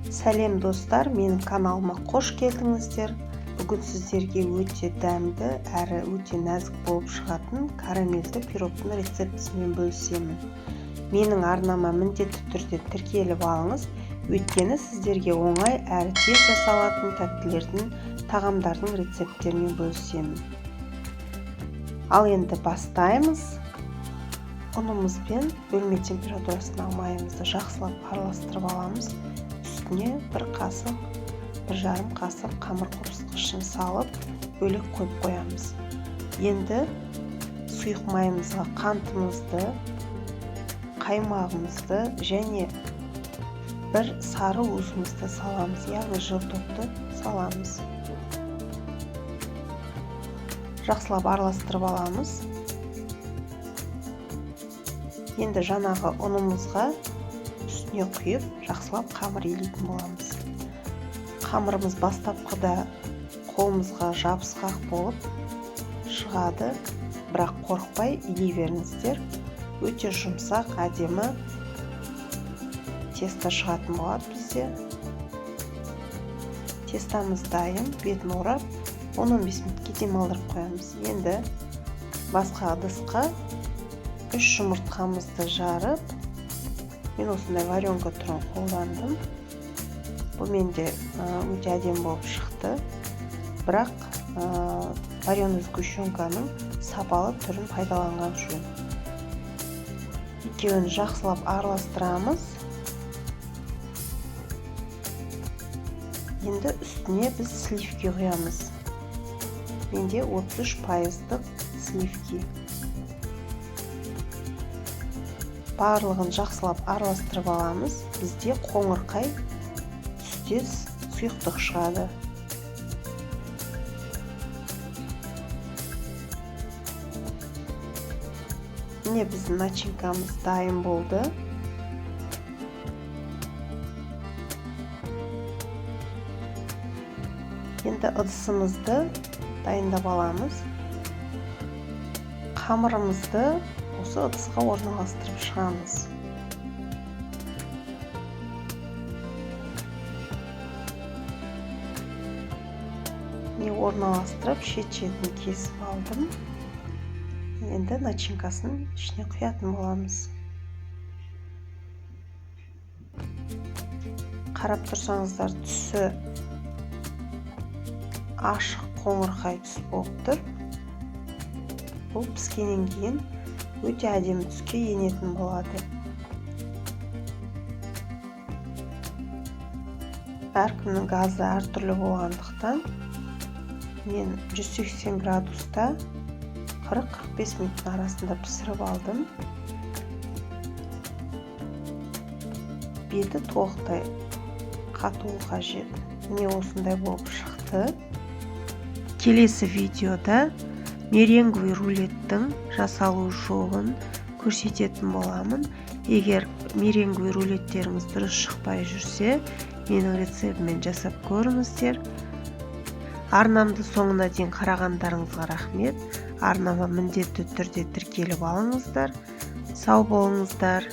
Сәлем достар, менің каналыма қош келдіңіздер. Бүгін сіздерге өте дәмді әрі өте нәзік болып шығатын карамельді пирогтың рецептісімен бөлісемін. Менің арнама міндетті түрде тіркеліп алыңыз, өйткені сіздерге оңай әрі тез жасалатын тәттілердің, тағамдардың рецепттерімен бөлісемін. Ал енді бастаймыз. Ұнымызбен бөлме температурасындағы майымызды жақсылап араластырып аламыз. Үстіне 1 қасық, 1,5 қасық қамыр қопсытқышын салып, бөлек қойып қоямыз. Енді сұйық майымызға қантымызды, қаймағымызды және 1 сары уызымызды саламыз, яғни жылтоқты саламыз. Жақсылап араластырып аламыз. Енді жаңағы ұнымызға үстіне құйып, жақсылап қамыр илейтін боламыз. Қамырымыз бастапқыда қолымызға жабысқақ болып шығады, бірақ қорықпай илей беріңіздер. Өте жұмсақ, әдемі тесто шығатын болады бізде. Тестамыз дайын, бетін орап, 10-15 минутке демалдырып қоямыз. Енді басқа ыдысқа 3 жұмыртқамызды жарып, мен осындай варенка түрін қолдандым. Бұл менде өте әдемі болып шықты. Бірақ вареный сгущенканың сапалы түрін пайдаланған жөн. Екеуін жақсылап араластырамыз. Енді үстіне біз сливки құямыз. Менде 33%-лық сливки. Барлығын жақсылап араластырып аламыз. Бізде қоңырқай түстес сұйықтық шығады. Міне біздің начинкамыз дайын болды. Енді ыдысымызды дайындап аламыз. Қамырымызды осы ыдысқа орналастырып шығамыз. Орналастырып, шет-шетін кесіп алдым. Енді начинкасын ішіне құятын боламыз. Қарап тұрсаңыздар, түсі ашық қоңырқай түс болып тұр. Бұл піскеннен кейін өте әдемі түске енетін болады. Әркімнің газы әртүрлі болғандықтан мен 180 градуста 40-45 минуттың арасында пісіріп алдым. Беті толықтай қатуы қажет. Міне осындай болып шықты. Келесі видеода меренговый рулеттің жасалу жолын көрсететін боламын. Егер меренговый рулеттеріңіз дұрыс шықпай жүрсе, менің рецептіммен жасап көріңіздер. Арнамды соңына дейін қарағандарыңызға рахмет. Арнама міндетті түрде тіркеліп алыңыздар. Сау болыңыздар.